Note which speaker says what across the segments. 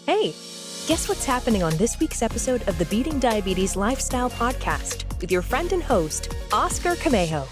Speaker 1: Hey, guess what's happening on this week's episode of the Beating Diabetes Lifestyle Podcast with your friend and host, Oscar Camejo.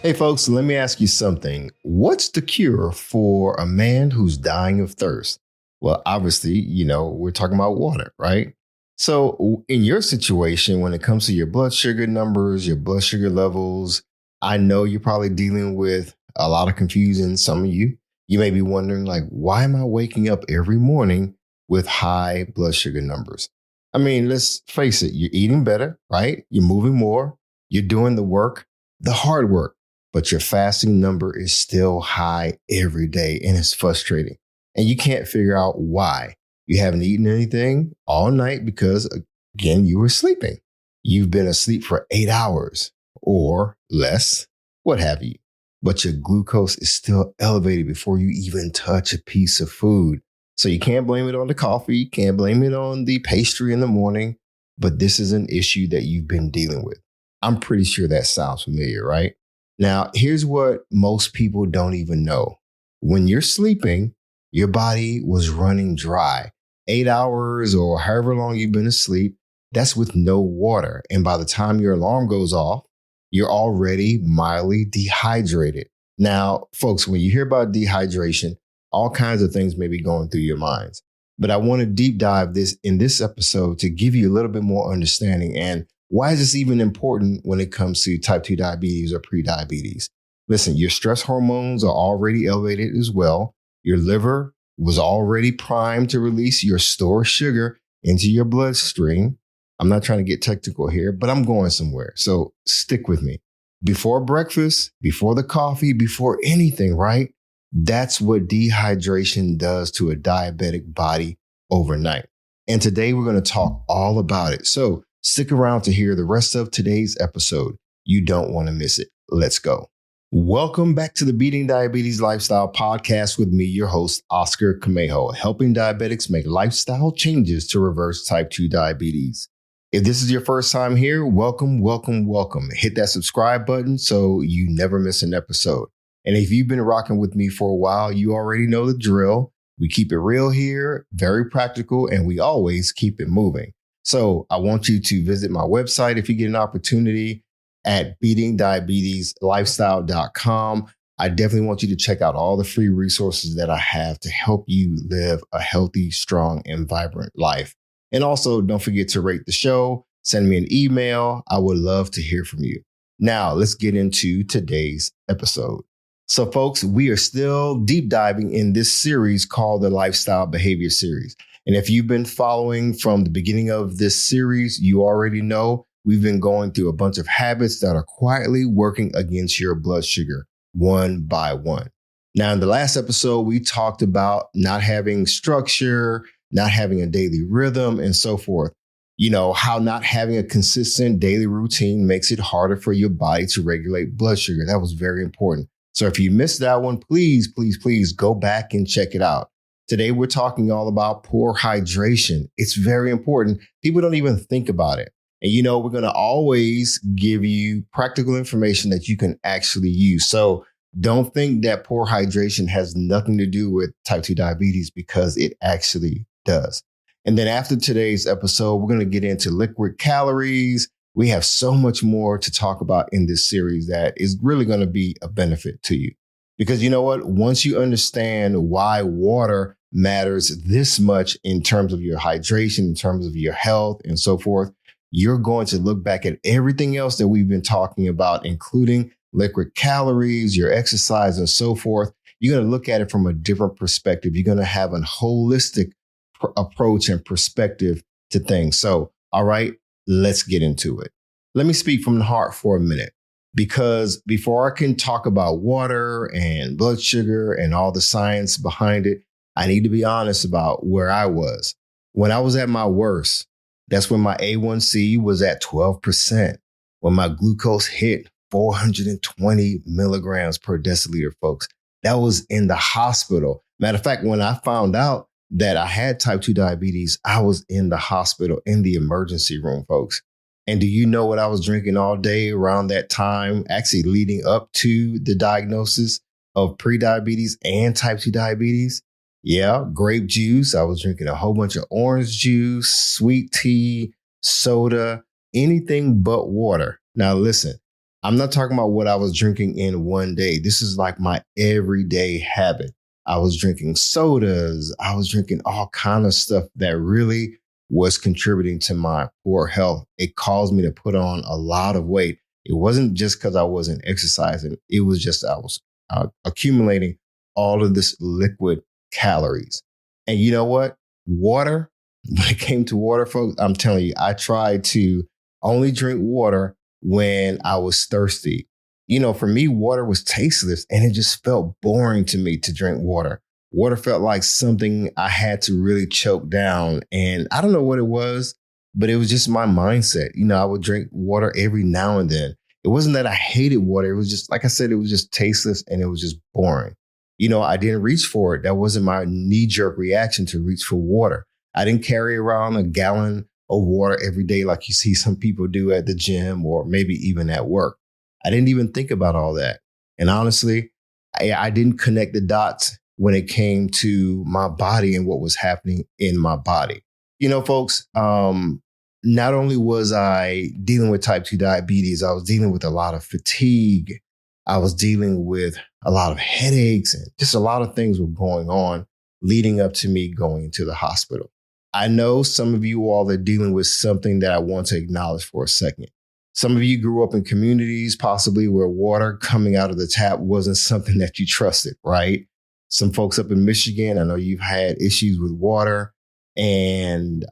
Speaker 2: Hey folks, let me ask you something. What's the cure for a man who's dying of thirst? Well, obviously, we're talking about water, right? So in your situation, when it comes to your blood sugar numbers, your blood sugar levels, I know you're probably dealing with a lot of confusion. Some of you may be wondering, like, why am I waking up every morning with high blood sugar numbers? I mean, let's face it, you're eating better, right? You're moving more, you're doing the work, the hard work, but your fasting number is still high every day, and it's frustrating. And you can't figure out why. You haven't eaten anything all night because, again, you were sleeping. You've been asleep for 8 hours or less, what have you. But your glucose is still elevated before you even touch a piece of food. So you can't blame it on the coffee. You can't blame it on the pastry in the morning. But this is an issue that you've been dealing with. I'm pretty sure that sounds familiar, right? Now, here's what most people don't even know. When you're sleeping, your body was running dry. 8 hours or however long you've been asleep, that's with no water. And by the time your alarm goes off, you're already mildly dehydrated. Now, folks, when you hear about dehydration, all kinds of things may be going through your minds. But I want to deep dive this in this episode to give you a little bit more understanding. And why is this even important when it comes to type 2 diabetes or prediabetes? Listen, your stress hormones are already elevated as well. Your liver was already primed to release your stored sugar into your bloodstream. I'm not trying to get technical here, but I'm going somewhere. So stick with me. Before breakfast, before the coffee, before anything, right? That's what dehydration does to a diabetic body overnight. And today we're going to talk all about it. So stick around to hear the rest of today's episode. You don't want to miss it. Let's go. Welcome back to the Beating Diabetes Lifestyle Podcast with me, your host, Oscar Camejo, helping diabetics make lifestyle changes to reverse type 2 diabetes. If this is your first time here, welcome, welcome, welcome. Hit that subscribe button so you never miss an episode. And if you've been rocking with me for a while, you already know the drill. We keep it real here, very practical, and we always keep it moving. So I want you to visit my website if you get an opportunity at beatingdiabetieslifestyle.com. I definitely want you to check out all the free resources that I have to help you live a healthy, strong, and vibrant life. And also, don't forget to rate the show, send me an email. I would love to hear from you. Now, let's get into today's episode. So, folks, we are still deep diving in this series called the Lifestyle Behavior Series. And if you've been following from the beginning of this series, you already know we've been going through a bunch of habits that are quietly working against your blood sugar one by one. Now, in the last episode, we talked about not having structure, not having a daily rhythm, and so forth. You know, how not having a consistent daily routine makes it harder for your body to regulate blood sugar. That was very important. So if you missed that one, please, please, please go back and check it out. Today, we're talking all about poor hydration. It's very important. People don't even think about it. And, we're going to always give you practical information that you can actually use. So don't think that poor hydration has nothing to do with type 2 diabetes, because it actually does. And then after today's episode, we're going to get into liquid calories. We have so much more to talk about in this series that is really going to be a benefit to you. Because you know what? Once you understand why water matters this much in terms of your hydration, in terms of your health and so forth, you're going to look back at everything else that we've been talking about, including liquid calories, your exercise, and so forth. You're going to look at it from a different perspective. You're going to have a holistic approach and perspective to things. So, all right, let's get into it. Let me speak from the heart for a minute, because before I can talk about water and blood sugar and all the science behind it, I need to be honest about where I was. When I was at my worst, that's when my A1C was at 12%, when my glucose hit 420 milligrams per deciliter, folks. That was in the hospital. Matter of fact, when I found out that I had type 2 diabetes, I was in the hospital, in the emergency room, folks. And do you know what I was drinking all day around that time, actually leading up to the diagnosis of prediabetes and type 2 diabetes? Yeah, grape juice. I was drinking a whole bunch of orange juice, sweet tea, soda, anything but water. Now, listen, I'm not talking about what I was drinking in one day. This is like my everyday habit. I was drinking sodas. I was drinking all kind of stuff that really was contributing to my poor health. It caused me to put on a lot of weight. It wasn't just because I wasn't exercising. It was just I was accumulating all of this liquid calories. And you know what? Water, when it came to water, folks, I'm telling you, I tried to only drink water when I was thirsty. For me, water was tasteless and it just felt boring to me to drink water. Water felt like something I had to really choke down. And I don't know what it was, but it was just my mindset. I would drink water every now and then. It wasn't that I hated water. It was just, like I said, it was just tasteless and it was just boring. I didn't reach for it. That wasn't my knee-jerk reaction to reach for water. I didn't carry around a gallon of water every day like you see some people do at the gym or maybe even at work. I didn't even think about all that. And honestly, I didn't connect the dots when it came to my body and what was happening in my body. Folks, not only was I dealing with type 2 diabetes, I was dealing with a lot of fatigue. I was dealing with a lot of headaches and just a lot of things were going on leading up to me going to the hospital. I know some of you all are dealing with something that I want to acknowledge for a second. Some of you grew up in communities possibly where water coming out of the tap wasn't something that you trusted, right? Some folks up in Michigan, I know you've had issues with water and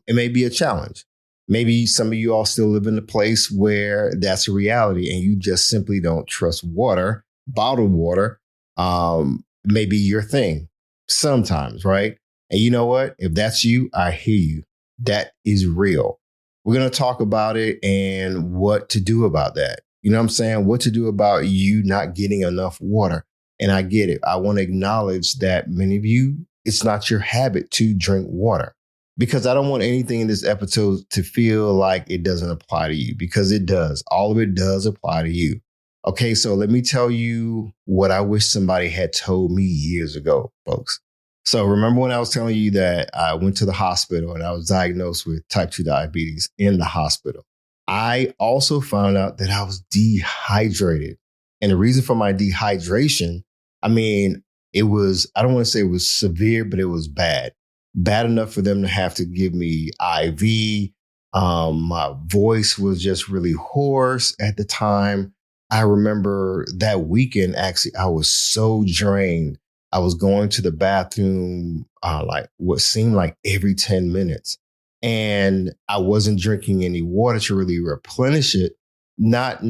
Speaker 2: it may be a challenge. Maybe some of you all still live in a place where that's a reality and you just simply don't trust water, bottled water, maybe your thing sometimes, right? And you know what? If that's you, I hear you. That is real. We're going to talk about it and what to do about that. You know what I'm saying? What to do about you not getting enough water. And I get it. I want to acknowledge that many of you, it's not your habit to drink water. Because I don't want anything in this episode to feel like it doesn't apply to you, because it does. All of it does apply to you. Okay, so let me tell you what I wish somebody had told me years ago, folks. So remember when I was telling you that I went to the hospital and I was diagnosed with type 2 diabetes in the hospital? I also found out that I was dehydrated. And the reason for my dehydration, I don't want to say it was severe, but it was bad. Bad enough for them to have to give me IV. My voice was just really hoarse at the time. I remember that weekend, actually, I was so drained. I was going to the bathroom like what seemed like every 10 minutes. And I wasn't drinking any water to really replenish it. Not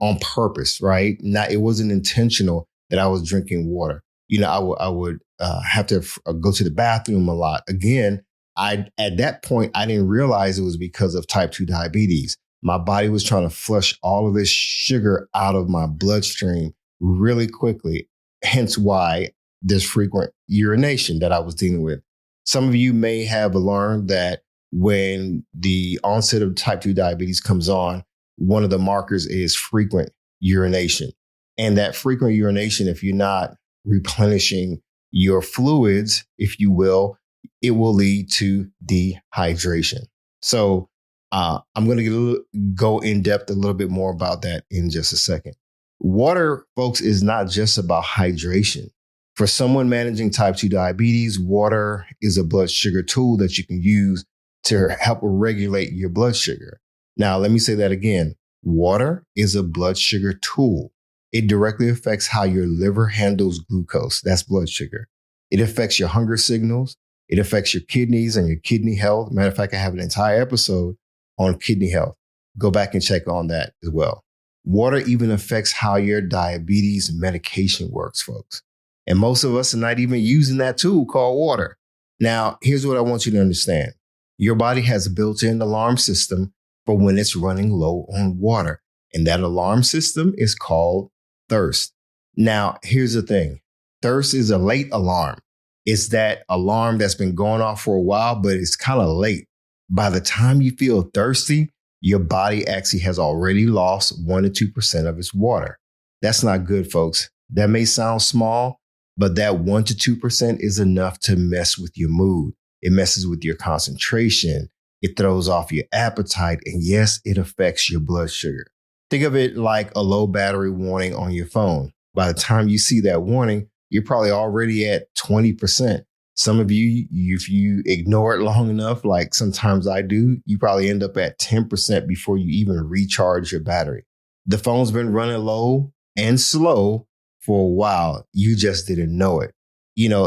Speaker 2: on purpose, right? It wasn't intentional that I was drinking water. I would have to go to the bathroom a lot. Again, at that point, I didn't realize it was because of type 2 diabetes. My body was trying to flush all of this sugar out of my bloodstream really quickly, hence why there's frequent urination that I was dealing with. Some of you may have learned that when the onset of type 2 diabetes comes on, one of the markers is frequent urination. And that frequent urination, if you're not replenishing your fluids, if you will, it will lead to dehydration. So I'm going to go in depth a little bit more about that in just a second. Water, folks, is not just about hydration. For someone managing type 2 diabetes, water is a blood sugar tool that you can use to help regulate your blood sugar. Now, let me say that again. Water is a blood sugar tool. It directly affects how your liver handles glucose. That's blood sugar. It affects your hunger signals. It affects your kidneys and your kidney health. Matter of fact, I have an entire episode on kidney health. Go back and check on that as well. Water even affects how your diabetes medication works, folks. And most of us are not even using that tool called water. Now, here's what I want you to understand. Your body has a built-in alarm system for when it's running low on water. And that alarm system is called thirst. Now, here's the thing. Thirst is a late alarm. It's that alarm that's been going off for a while, but it's kind of late. By the time you feel thirsty, your body actually has already lost 1 to 2% of its water. That's not good, folks. That may sound small, But that 1% to 2% is enough to mess with your mood. It messes with your concentration. It throws off your appetite. And yes, it affects your blood sugar. Think of it like a low battery warning on your phone. By the time you see that warning, you're probably already at 20%. Some of you, if you ignore it long enough, like sometimes I do, you probably end up at 10% before you even recharge your battery. The phone's been running low and slow for a while. You just didn't know it.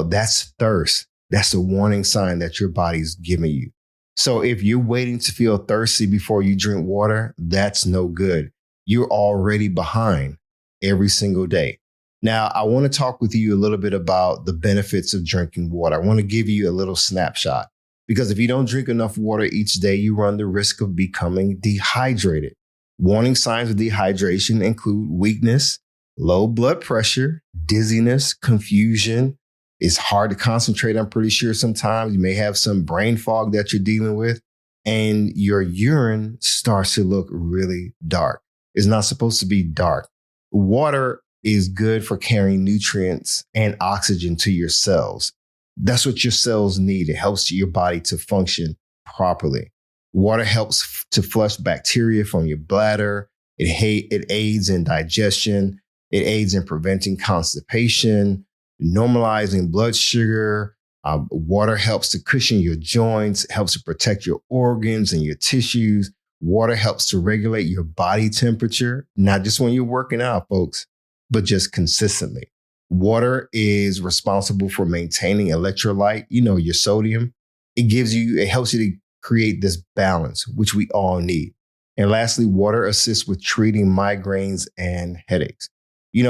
Speaker 2: That's thirst. That's a warning sign that your body's giving you. So if you're waiting to feel thirsty before you drink water, that's no good. You're already behind every single day. Now, I want to talk with you a little bit about the benefits of drinking water. I want to give you a little snapshot because if you don't drink enough water each day, you run the risk of becoming dehydrated. Warning signs of dehydration include weakness, low blood pressure, dizziness, confusion. It's hard to concentrate, I'm pretty sure sometimes. You may have some brain fog that you're dealing with, and your urine starts to look really dark. It's not supposed to be dark. Water is good for carrying nutrients and oxygen to your cells. That's what your cells need. It helps your body to function properly. Water helps to flush bacteria from your bladder. It aids in digestion. It aids in preventing constipation, normalizing blood sugar. Water helps to cushion your joints, helps to protect your organs and your tissues. Water helps to regulate your body temperature, not just when you're working out, folks, but just consistently. Water is responsible for maintaining electrolyte, your sodium. It helps you to create this balance, which we all need. And lastly, water assists with treating migraines and headaches.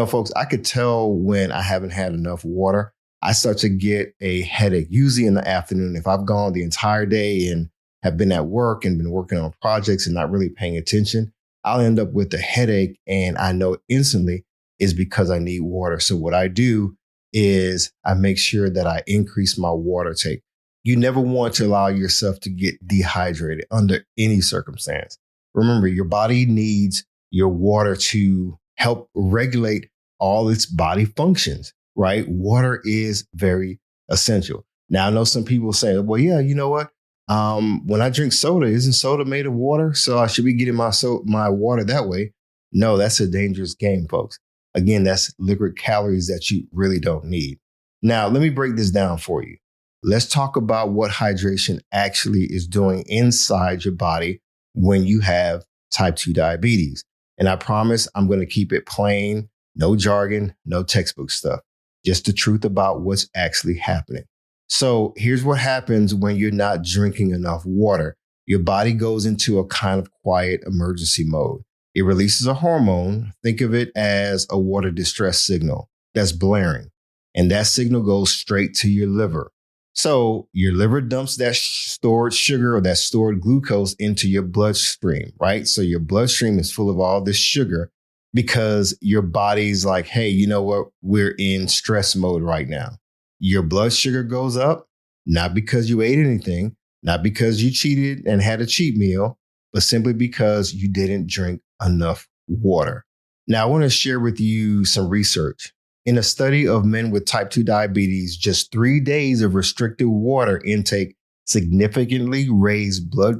Speaker 2: Folks, I could tell when I haven't had enough water. I start to get a headache, usually in the afternoon. If I've gone the entire day and have been at work and been working on projects and not really paying attention, I'll end up with a headache, and I know instantly is because I need water. So what I do is I make sure that I increase my water take. You never want to allow yourself to get dehydrated under any circumstance. Remember, your body needs your water to help regulate all its body functions, right? Water is very essential. Now, I know some people say, well, yeah, you know what? When I drink soda, isn't soda made of water? So I should be getting my water that way. No, that's a dangerous game, folks. Again, that's liquid calories that you really don't need. Now, let me break this down for you. Let's talk about what hydration actually is doing inside your body when you have type 2 diabetes. And I promise I'm going to keep it plain, no jargon, no textbook stuff, just the truth about what's actually happening. So here's what happens when you're not drinking enough water. Your body goes into a kind of quiet emergency mode. It releases a hormone. Think of it as a water distress signal that's blaring. And that signal goes straight to your liver. So your liver dumps that stored sugar or that stored glucose into your bloodstream, right? So your bloodstream is full of all this sugar because your body's like, hey, you know what? We're in stress mode right now. Your blood sugar goes up, not because you ate anything, not because you cheated and had a cheat meal, but simply because you didn't drink enough water. Now, I want to share with you some research. In a study of men with type 2 diabetes, just 3 days of restricted water intake significantly raised blood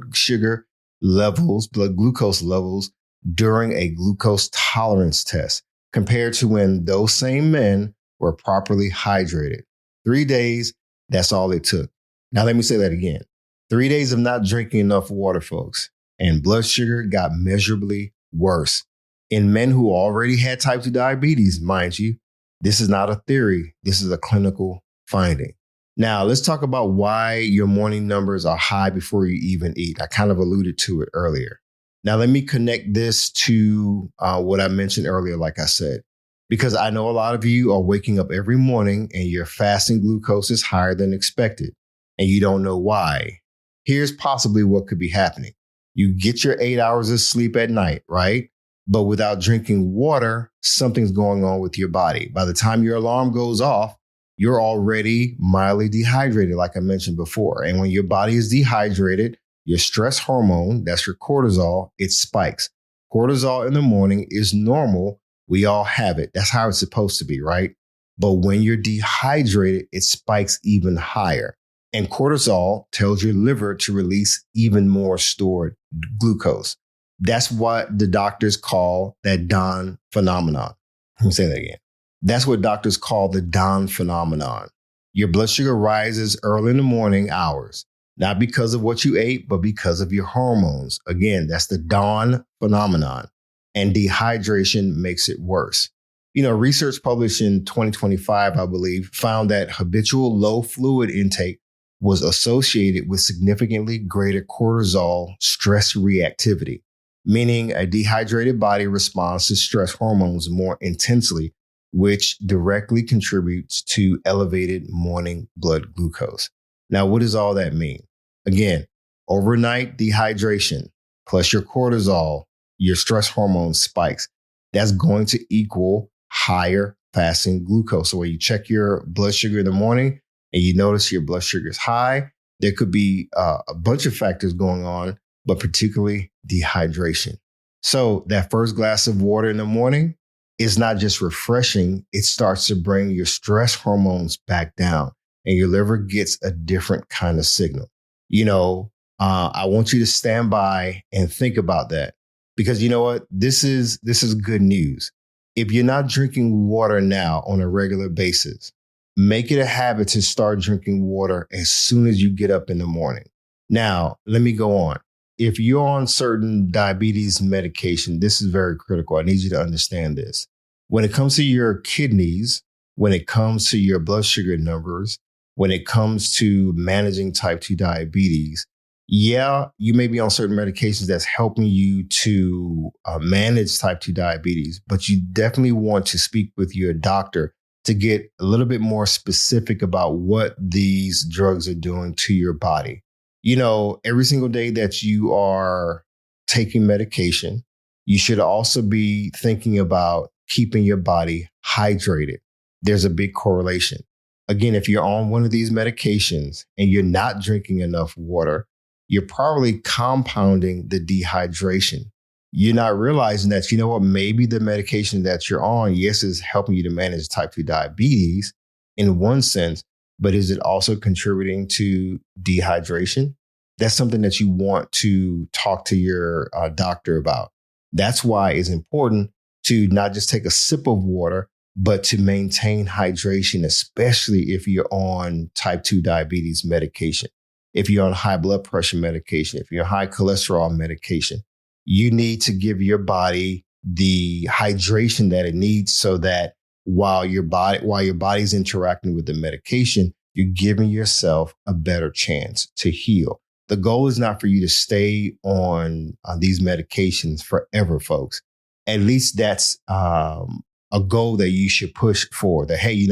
Speaker 2: glucose levels during a glucose tolerance test compared to when those same men were properly hydrated. 3 days, that's all it took. Now, let me say that again. 3 days of not drinking enough water, folks, and blood sugar got measurably worse. In men who already had type 2 diabetes, mind you, this is not a theory. This is a clinical finding. Now, let's talk about why your morning numbers are high before you even eat. I kind of alluded to it earlier. Now, let me connect this to what I mentioned earlier, like I said, because I know a lot of you are waking up every morning and your fasting glucose is higher than expected, and you don't know why. Here's possibly what could be happening. You get your 8 hours of sleep at night, right? But without drinking water, something's going on with your body. By the time your alarm goes off, you're already mildly dehydrated, like I mentioned before. And when your body is dehydrated, your stress hormone, that's your cortisol, it spikes. Cortisol in the morning is normal. We all have it. That's how it's supposed to be, right? But when you're dehydrated, it spikes even higher. And cortisol tells your liver to release even more stored glucose. That's what the doctors call that Don phenomenon. Let me say that again. That's what doctors call the Don phenomenon. Your blood sugar rises early in the morning hours, not because of what you ate, but because of your hormones. Again, that's the Don phenomenon. And dehydration makes it worse. Research published in 2025, I believe, found that habitual low fluid intake was associated with significantly greater cortisol stress reactivity, meaning a dehydrated body responds to stress hormones more intensely, which directly contributes to elevated morning blood glucose. Now, what does all that mean? Again, overnight dehydration plus your cortisol, your stress hormone spikes, that's going to equal higher fasting glucose. So when you check your blood sugar in the morning and you notice your blood sugar is high, there could be a bunch of factors going on, but particularly dehydration. So that first glass of water in the morning is not just refreshing, it starts to bring your stress hormones back down and your liver gets a different kind of signal. I want you to stand by and think about that because you know what? This is good news. If you're not drinking water now on a regular basis, make it a habit to start drinking water as soon as you get up in the morning. Now, let me go on. If you're on certain diabetes medication, this is very critical. I need you to understand this. When it comes to your kidneys, when it comes to your blood sugar numbers, when it comes to managing type 2 diabetes, yeah, you may be on certain medications that's helping you to manage type 2 diabetes, but you definitely want to speak with your doctor to get a little bit more specific about what these drugs are doing to your body. Every single day that you are taking medication, you should also be thinking about keeping your body hydrated. There's a big correlation. Again, if you're on one of these medications and you're not drinking enough water, you're probably compounding the dehydration. You're not realizing that, maybe the medication that you're on, yes, is helping you to manage type 2 diabetes in one sense, but is it also contributing to dehydration? That's something that you want to talk to your doctor about. That's why it's important to not just take a sip of water, but to maintain hydration, especially if you're on type 2 diabetes medication. If you're on high blood pressure medication, if you're on high cholesterol medication, you need to give your body the hydration that it needs so that while your body's interacting with the medication, you're giving yourself a better chance to heal. The goal is not for you to stay on these medications forever, folks. At least that's a goal that you should push for. That, hey,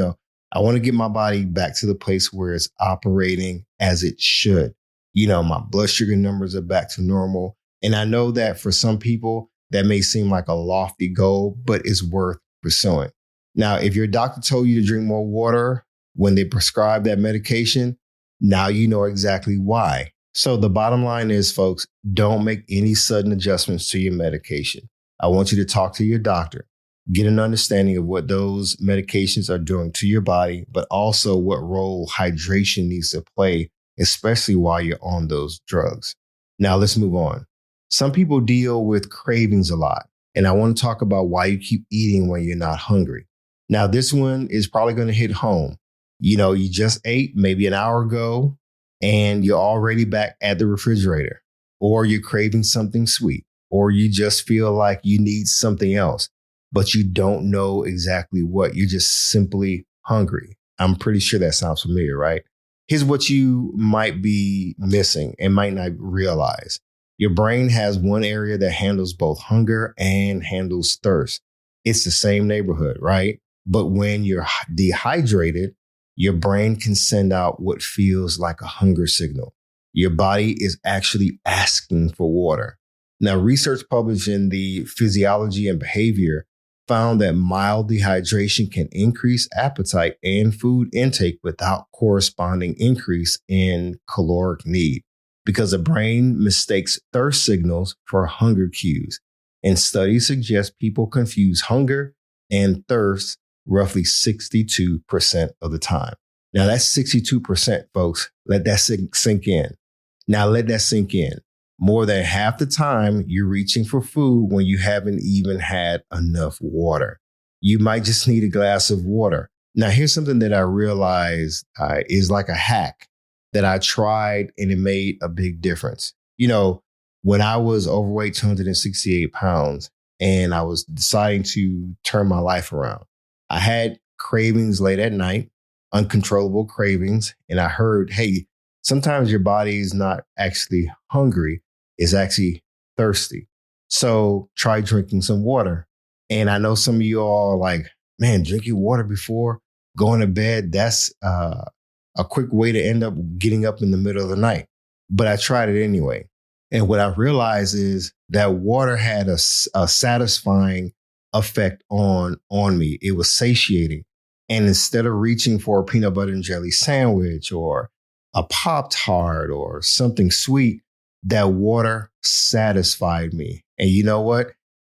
Speaker 2: I want to get my body back to the place where it's operating as it should. My blood sugar numbers are back to normal. And I know that for some people, that may seem like a lofty goal, but it's worth pursuing. Now, if your doctor told you to drink more water when they prescribe that medication, now you know exactly why. So the bottom line is, folks, don't make any sudden adjustments to your medication. I want you to talk to your doctor. Get an understanding of what those medications are doing to your body, but also what role hydration needs to play, especially while you're on those drugs. Now, let's move on. Some people deal with cravings a lot, and I want to talk about why you keep eating when you're not hungry. Now, this one is probably going to hit home. You just ate maybe an hour ago, and you're already back at the refrigerator, or you're craving something sweet, or you just feel like you need something else, but you don't know exactly what. You're just simply hungry. I'm pretty sure that sounds familiar, right? Here's what you might be missing and might not realize. Your brain has one area that handles both hunger and handles thirst. It's the same neighborhood, right? But when you're dehydrated, your brain can send out what feels like a hunger signal. Your body is actually asking for water. Now, research published in the Physiology and Behavior found that mild dehydration can increase appetite and food intake without corresponding increase in caloric need because the brain mistakes thirst signals for hunger cues. And studies suggest people confuse hunger and thirst roughly 62% of the time. Now that's 62%, folks. Let that sink in. Now let that sink in. More than half the time, you're reaching for food when you haven't even had enough water. You might just need a glass of water. Now, here's something that I realized is like a hack that I tried and it made a big difference. You know, when I was overweight, 268 pounds, and I was deciding to turn my life around, I had cravings late at night, uncontrollable cravings. And I heard, hey, sometimes your body is not actually hungry, it's actually thirsty. So try drinking some water. And I know some of you all are like, man, drinking water before going to bed, that's a quick way to end up getting up in the middle of the night. But I tried it anyway. And what I realized is that water had a satisfying effect on me. It was satiating. And instead of reaching for a peanut butter and jelly sandwich or a Pop-Tart or something sweet, that water satisfied me. And you know what?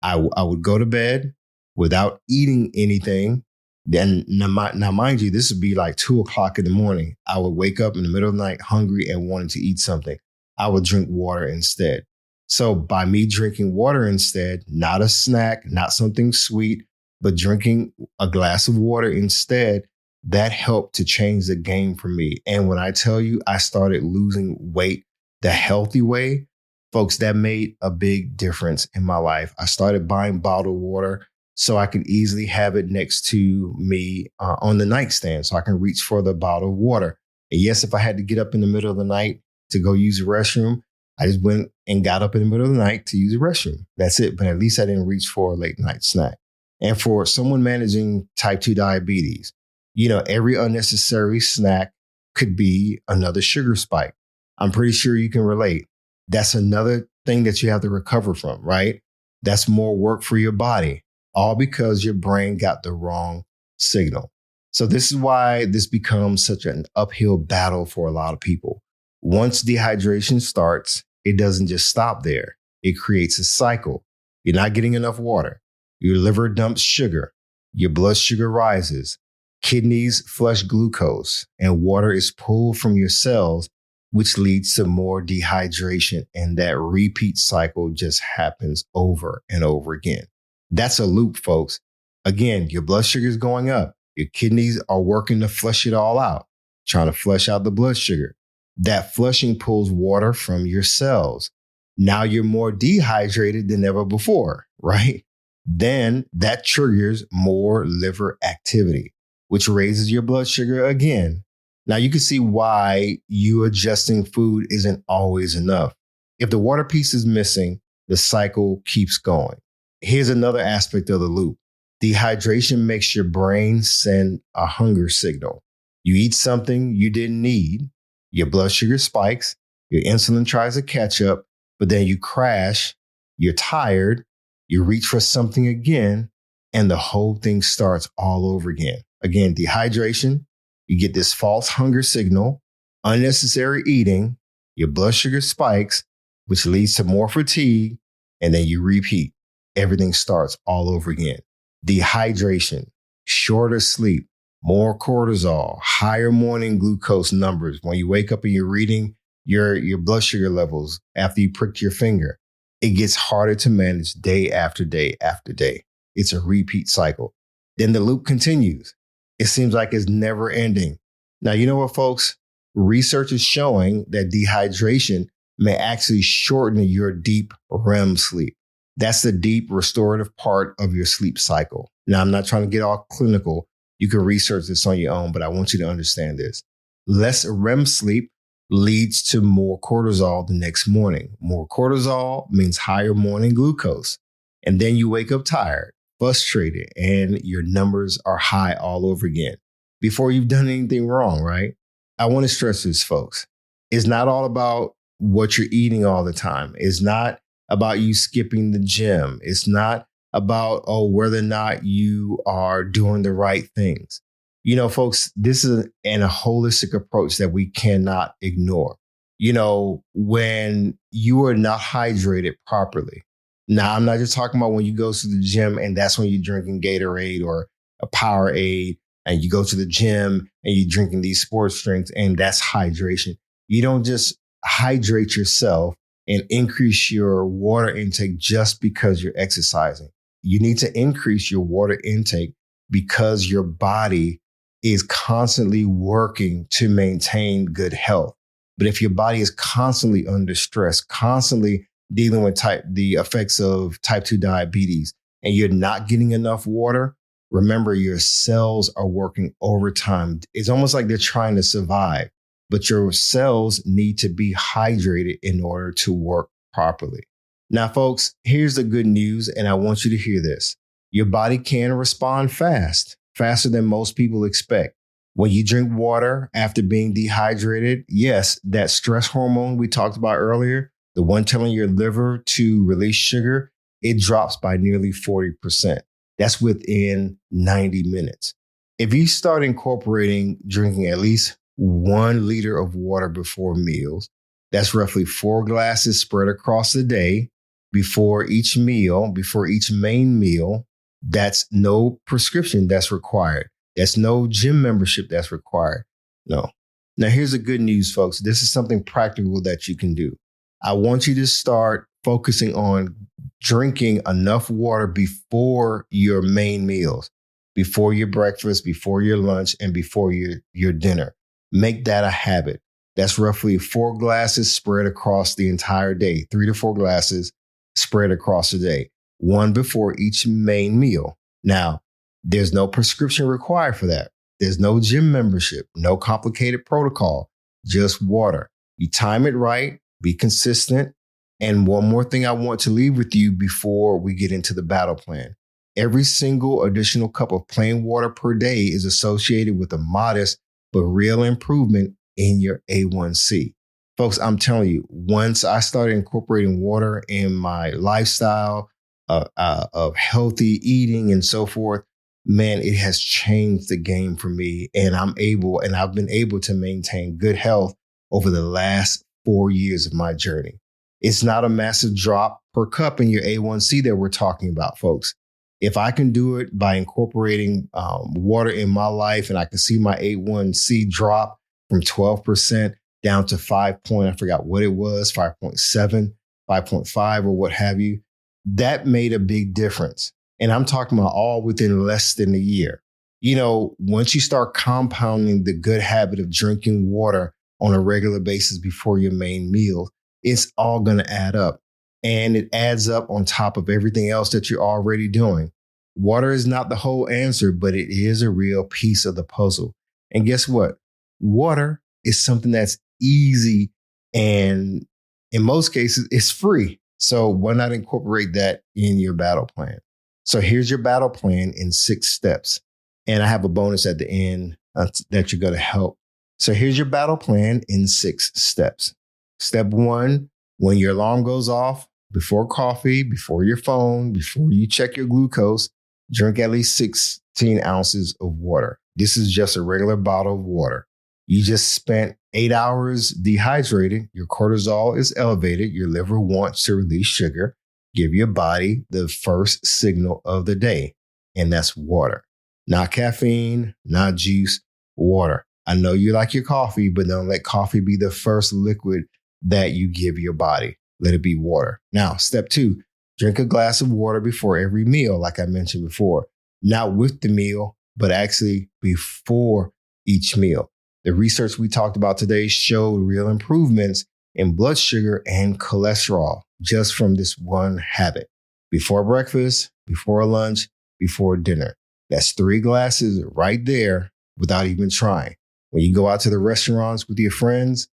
Speaker 2: I would go to bed without eating anything. Then now, mind you, this would be like 2:00 in the morning. I would wake up in the middle of the night hungry and wanting to eat something. I would drink water instead. So by me drinking water instead, not a snack, not something sweet, but drinking a glass of water instead, that helped to change the game for me. And when I tell you I started losing weight the healthy way, folks, that made a big difference in my life. I started buying bottled water so I could easily have it next to me on the nightstand so I can reach for the bottle of water. And yes, if I had to get up in the middle of the night to go use the restroom, I just went and got up in the middle of the night to use the restroom. That's it. But at least I didn't reach for a late night snack. And for someone managing type 2 diabetes, you know, every unnecessary snack could be another sugar spike. I'm pretty sure you can relate. That's another thing that you have to recover from, right? That's more work for your body, all because your brain got the wrong signal. So this is why this becomes such an uphill battle for a lot of people. Once dehydration starts, it doesn't just stop there. It creates a cycle. You're not getting enough water. Your liver dumps sugar. Your blood sugar rises. Kidneys flush glucose, and water is pulled from your cells, which leads to more dehydration. And that repeat cycle just happens over and over again. That's a loop, folks. Again, your blood sugar is going up. Your kidneys are working to flush it all out, trying to flush out the blood sugar. That flushing pulls water from your cells. Now you're more dehydrated than ever before, right? Then that triggers more liver activity, which raises your blood sugar again. Now you can see why you adjusting food isn't always enough. If the water piece is missing, the cycle keeps going. Here's another aspect of the loop. Dehydration makes your brain send a hunger signal. You eat something you didn't need, your blood sugar spikes, your insulin tries to catch up, but then you crash, you're tired, you reach for something again, and the whole thing starts all over again. Again, dehydration, you get this false hunger signal, unnecessary eating, your blood sugar spikes, which leads to more fatigue, and then you repeat. Everything starts all over again. Dehydration, shorter sleep, more cortisol, higher morning glucose numbers. When you wake up and you're reading your blood sugar levels after you pricked your finger, it gets harder to manage day after day after day. It's a repeat cycle. Then the loop continues. It seems like it's never ending. Now, you know what, folks? Research is showing that dehydration may actually shorten your deep REM sleep. That's the deep restorative part of your sleep cycle. Now, I'm not trying to get all clinical. You can research this on your own, but I want you to understand this. Less REM sleep leads to more cortisol the next morning. More cortisol means higher morning glucose. And then you wake up tired, frustrated, and your numbers are high all over again before you've done anything wrong, right? I want to stress this, folks. It's not all about what you're eating all the time. It's not about you skipping the gym. It's not about, whether or not you are doing the right things. You know, folks, this is a holistic approach that we cannot ignore. You know, when you are not hydrated properly. Now, I'm not just talking about when you go to the gym and that's when you're drinking Gatorade or a Powerade, and you go to the gym and you're drinking these sports drinks, and that's hydration. You don't just hydrate yourself and increase your water intake just because you're exercising. You need to increase your water intake because your body is constantly working to maintain good health. But if your body is constantly under stress, constantly dealing with the effects of type 2 diabetes, and you're not getting enough water, remember your cells are working overtime. It's almost like they're trying to survive, but your cells need to be hydrated in order to work properly. Now, folks, here's the good news, and I want you to hear this. Your body can respond faster than most people expect. When you drink water after being dehydrated, yes, that stress hormone we talked about earlier, the one telling your liver to release sugar, it drops by nearly 40%. That's within 90 minutes. If you start incorporating drinking at least 1 liter of water before meals, that's roughly 4 glasses spread across the day before each meal, before each main meal. That's no prescription that's required. That's no gym membership that's required. No. Now, here's the good news, folks. This is something practical that you can do. I want you to start focusing on drinking enough water before your main meals, before your breakfast, before your lunch, and before your dinner. Make that a habit. That's roughly 4 glasses spread across the entire day, 3 to 4 glasses spread across the day, 1 before each main meal. Now, there's no prescription required for that. There's no gym membership, no complicated protocol, just water. You time it right, be consistent. And one more thing I want to leave with you before we get into the battle plan. Every single additional cup of plain water per day is associated with a modest but real improvement in your A1C. Folks, I'm telling you, once I started incorporating water in my lifestyle of healthy eating and so forth, man, it has changed the game for me. And I've been able to maintain good health over the last 4 years of my journey. It's not a massive drop per cup in your A1C that we're talking about, folks. If I can do it by incorporating water in my life, and I can see my A1C drop from 12% down to 5 point, I forgot what it was, 5.7, 5.5 or what have you, that made a big difference. And I'm talking about all within less than a year. You know, once you start compounding the good habit of drinking water on a regular basis before your main meal, it's all going to add up. And it adds up on top of everything else that you're already doing. Water is not the whole answer, but it is a real piece of the puzzle. And guess what? Water is something that's easy, and in most cases, it's free. So why not incorporate that in your battle plan? So here's your battle plan in 6 steps. And I have a bonus at the end that you're going to help. So here's your battle plan in 6 steps. Step 1, when your alarm goes off, before coffee, before your phone, before you check your glucose, drink at least 16 ounces of water. This is just a regular bottle of water. You just spent 8 hours dehydrated. Your cortisol is elevated. Your liver wants to release sugar. Give your body the first signal of the day, and that's water. Not caffeine, not juice, water. I know you like your coffee, but don't let coffee be the first liquid that you give your body. Let it be water. Now, step 2, drink a glass of water before every meal, like I mentioned before. Not with the meal, but actually before each meal. The research we talked about today showed real improvements in blood sugar and cholesterol just from this one habit. Before breakfast, before lunch, before dinner. That's 3 glasses right there without even trying. When you go out to the restaurants with your friends,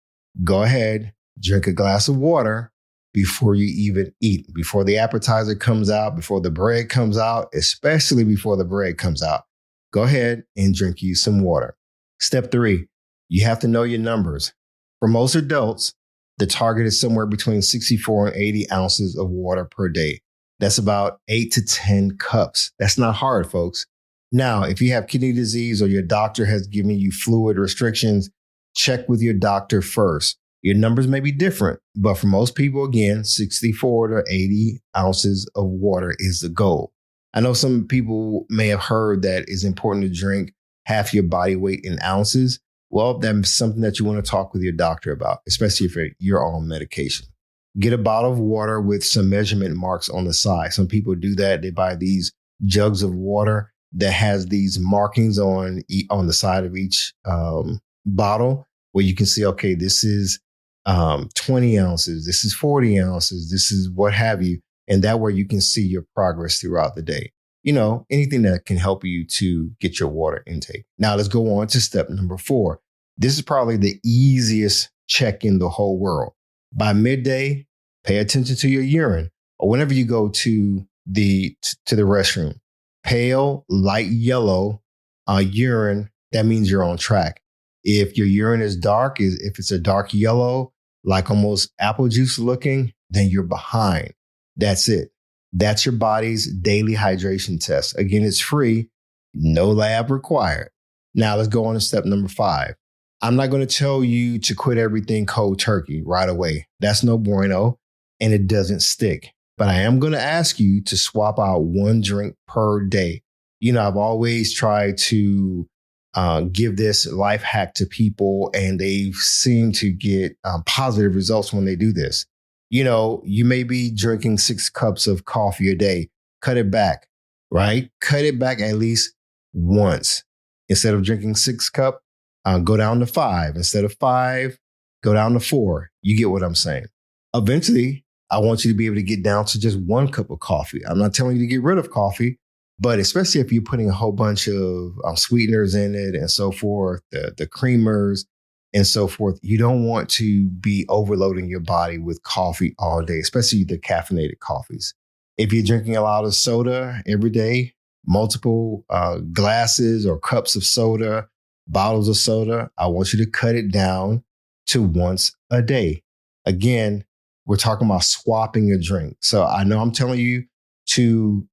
Speaker 2: go ahead, drink a glass of water before you even eat, before the appetizer comes out, before the bread comes out, especially before the bread comes out. Go ahead and drink you some water. Step 3, you have to know your numbers. For most adults, the target is somewhere between 64 and 80 ounces of water per day. That's about 8 to 10 cups. That's not hard, folks. Now, if you have kidney disease or your doctor has given you fluid restrictions, check with your doctor first. Your numbers may be different, but for most people, again, 64 to 80 ounces of water is the goal. I know some people may have heard that it's important to drink half your body weight in ounces. Well, that's something that you want to talk with your doctor about, especially if you're on medication. Get a bottle of water with some measurement marks on the side. Some people do that. They buy these jugs of water that has these markings on the side of each bottle where you can see, okay, this is 20 ounces, this is 40 ounces, this is what have you. And that way you can see your progress throughout the day. Anything that can help you to get your water intake. Now let's go on to step number 4. This is probably the easiest check in the whole world. By midday, pay attention to your urine, or whenever you go to the restroom. Pale, light yellow urine, that means you're on track. If your urine is dark, if it's a dark yellow, like almost apple juice looking, then you're behind. That's it. That's your body's daily hydration test. Again, it's free, no lab required. Now let's go on to step number 5. I'm not going to tell you to quit everything cold turkey right away. That's no bueno, and it doesn't stick. But I am going to ask you to swap out 1 drink per day. I've always tried to give this life hack to people, and they seem to get positive results when they do this. You may be drinking 6 cups of coffee a day. Cut it back, right? Cut it back at least once. Instead of drinking 6 cups, go down to 5. Instead of 5, go down to 4. You get what I'm saying. Eventually, I want you to be able to get down to just 1 cup of coffee. I'm not telling you to get rid of coffee, but especially if you're putting a whole bunch of sweeteners in it and so forth, the creamers and so forth, you don't want to be overloading your body with coffee all day, especially the caffeinated coffees. If you're drinking a lot of soda every day, multiple glasses or cups of soda, bottles of soda, I want you to cut it down to once a day. Again, we're talking about swapping a drink. So I know I'm telling you to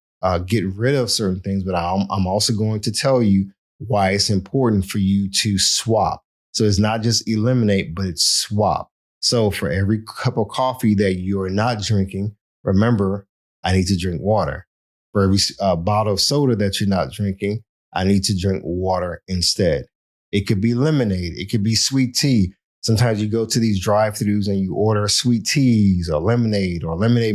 Speaker 2: get rid of certain things, but I'm also going to tell you why it's important for you to swap. So it's not just eliminate, but it's swap. So for every cup of coffee that you're not drinking, remember, I need to drink water. For every bottle of soda that you're not drinking, I need to drink water instead. It could be lemonade. It could be sweet tea. Sometimes you go to these drive-thrus and you order sweet teas or lemonade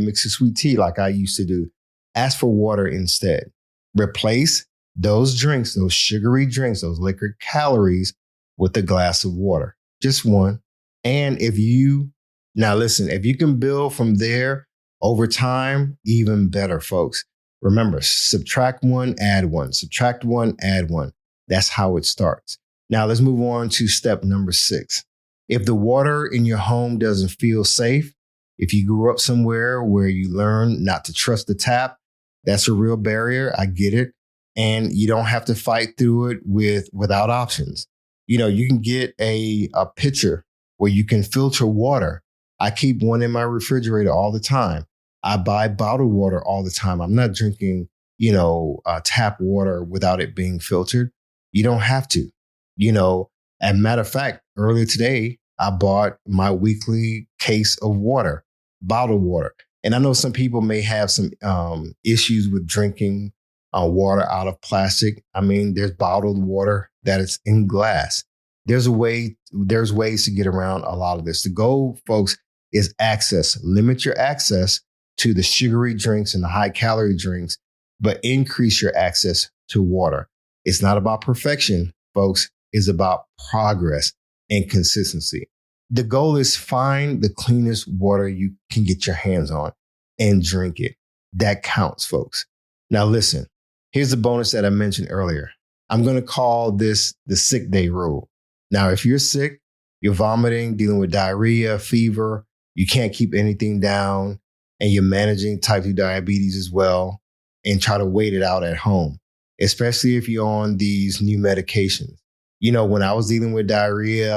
Speaker 2: mixed with sweet tea like I used to do. Ask for water instead. Replace those drinks, those sugary drinks, those liquid calories with a glass of water. Just one. And if you can build from there over time, even better, folks. Remember, subtract 1, add 1. Subtract 1, add 1. That's how it starts. Now let's move on to step number 6. If the water in your home doesn't feel safe, if you grew up somewhere where you learn not to trust the tap, that's a real barrier. I get it. And you don't have to fight through it without options. You can get a pitcher where you can filter water. I keep one in my refrigerator all the time. I buy bottled water all the time. I'm not drinking, tap water without it being filtered. You don't have to. As a matter of fact, earlier today, I bought my weekly case of water, bottled water. And I know some people may have some issues with drinking water out of plastic. I mean, there's bottled water that is in glass. There's ways to get around a lot of this. The goal, folks, is access. Limit your access to the sugary drinks and the high calorie drinks, but increase your access to water. It's not about perfection, folks. It's about progress and consistency. The goal is find the cleanest water you can get your hands on and drink it. That counts, folks. Now listen, here's the bonus that I mentioned earlier. I'm going to call this the sick day rule. Now, if you're sick, you're vomiting, dealing with diarrhea, fever, you can't keep anything down, and you're managing type 2 diabetes as well, and try to wait it out at home, especially if you're on these new medications. When I was dealing with diarrhea,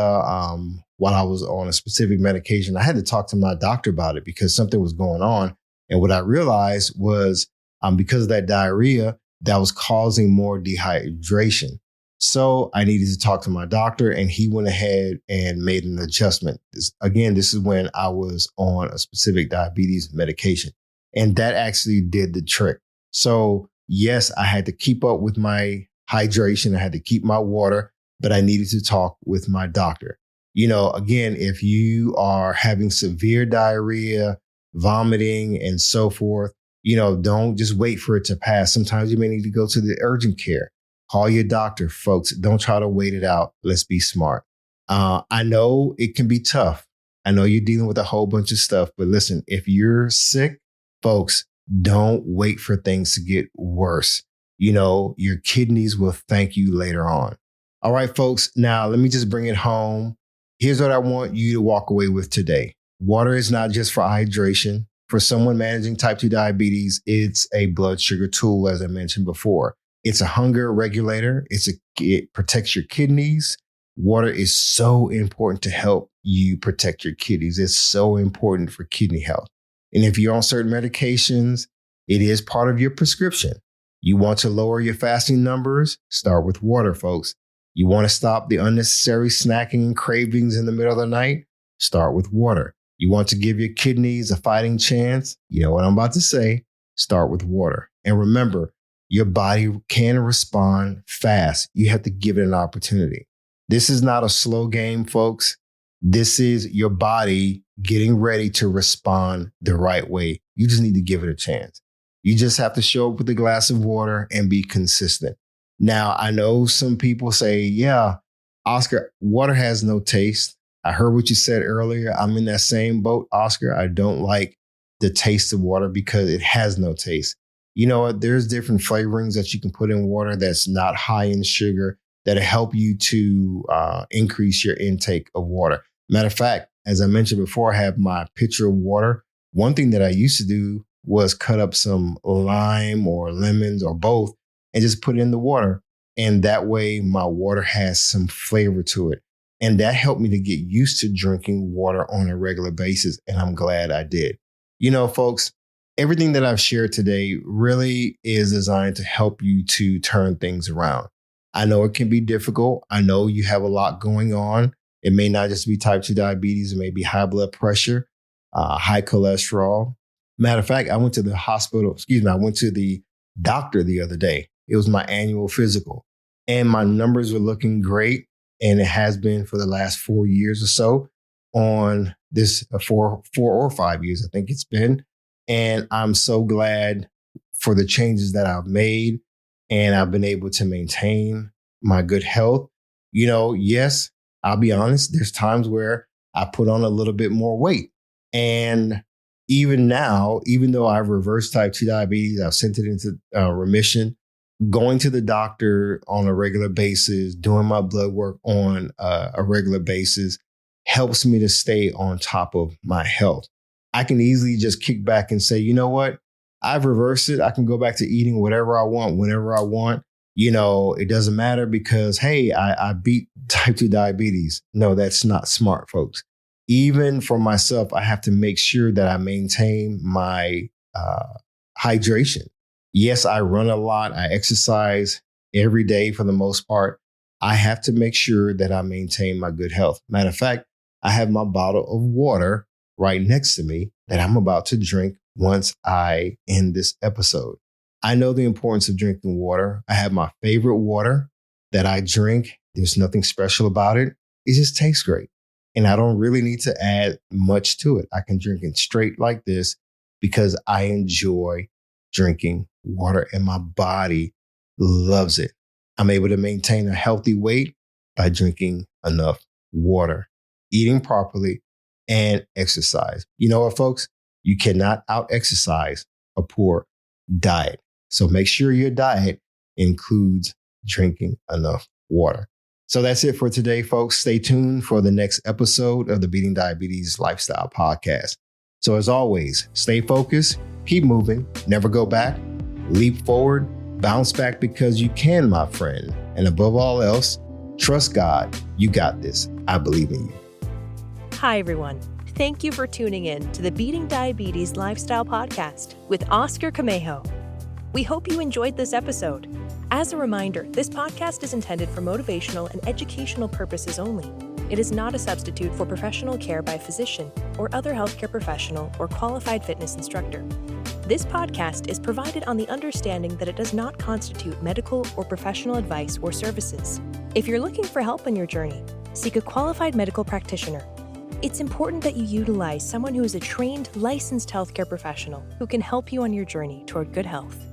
Speaker 2: while I was on a specific medication, I had to talk to my doctor about it because something was going on. And what I realized was because of that diarrhea, that was causing more dehydration. So I needed to talk to my doctor, and he went ahead and made an adjustment. This is when I was on a specific diabetes medication, and that actually did the trick. So yes, I had to keep up with my hydration. I had to keep my water, but I needed to talk with my doctor. Again, if you are having severe diarrhea, vomiting, and so forth, don't just wait for it to pass. Sometimes you may need to go to the urgent care. Call your doctor, folks. Don't try to wait it out. Let's be smart. I know it can be tough. I know you're dealing with a whole bunch of stuff, but listen, if you're sick, folks, don't wait for things to get worse. Your kidneys will thank you later on. All right, folks. Now, let me just bring it home. Here's what I want you to walk away with today. Water is not just for hydration. For someone managing type 2 diabetes, it's a blood sugar tool, as I mentioned before. It's a hunger regulator. It protects your kidneys. Water is so important to help you protect your kidneys. It's so important for kidney health. And if you're on certain medications, it is part of your prescription. You want to lower your fasting numbers? Start with water, folks. You want to stop the unnecessary snacking and cravings in the middle of the night? Start with water. You want to give your kidneys a fighting chance? You know what I'm about to say. Start with water. And remember, your body can respond fast. You have to give it an opportunity. This is not a slow game, folks. This is your body getting ready to respond the right way. You just need to give it a chance. You just have to show up with a glass of water and be consistent. Now, I know some people say, yeah, Oscar, water has no taste. I heard what you said earlier. I'm in that same boat, Oscar. I don't like the taste of water because it has no taste. You know what? There's different flavorings that you can put in water that's not high in sugar that'll help you to increase your intake of water. Matter of fact, as I mentioned before, I have my pitcher of water. One thing that I used to do was cut up some lime or lemons or both and just put it in the water. And that way my water has some flavor to it. And that helped me to get used to drinking water on a regular basis. And I'm glad I did. Folks, everything that I've shared today really is designed to help you to turn things around. I know it can be difficult. I know you have a lot going on. It may not just be type 2 diabetes. It may be high blood pressure, high cholesterol. Matter of fact, I went to the doctor the other day. It was my annual physical and my numbers were looking great. And it has been for the last 4 years or so on this 4 or 5 years, I think it's been. And I'm so glad for the changes that I've made and I've been able to maintain my good health. Yes, I'll be honest, there's times where I put on a little bit more weight. And even now, even though I've reversed type 2 diabetes, I've sent it into remission, going to the doctor on a regular basis, doing my blood work on a regular basis helps me to stay on top of my health. I can easily just kick back and say, you know what? I've reversed it. I can go back to eating whatever I want, whenever I want. It doesn't matter because, hey, I beat type 2 diabetes. No, that's not smart, folks. Even for myself, I have to make sure that I maintain my hydration. Yes, I run a lot. I exercise every day for the most part. I have to make sure that I maintain my good health. Matter of fact, I have my bottle of water right next to me that I'm about to drink once I end this episode. I know the importance of drinking water. I have my favorite water that I drink. There's nothing special about it. It just tastes great. And I don't really need to add much to it. I can drink it straight like this because I enjoy drinking water and my body loves it. I'm able to maintain a healthy weight by drinking enough water, eating properly, and exercise. You know what, folks? You cannot out-exercise a poor diet. So make sure your diet includes drinking enough water. So that's it for today, folks. Stay tuned for the next episode of the Beating Diabetes Lifestyle Podcast. So as always, stay focused, keep moving, never go back, leap forward, bounce back because you can, my friend. And above all else, trust God. You got this. I believe in you.
Speaker 1: Hi, everyone. Thank you for tuning in to the Beating Diabetes Lifestyle Podcast with Oscar Camejo. We hope you enjoyed this episode. As a reminder, this podcast is intended for motivational and educational purposes only. It is not a substitute for professional care by a physician or other healthcare professional or qualified fitness instructor. This podcast is provided on the understanding that it does not constitute medical or professional advice or services. If you're looking for help on your journey, seek a qualified medical practitioner. It's important that you utilize someone who is a trained, licensed healthcare professional who can help you on your journey toward good health.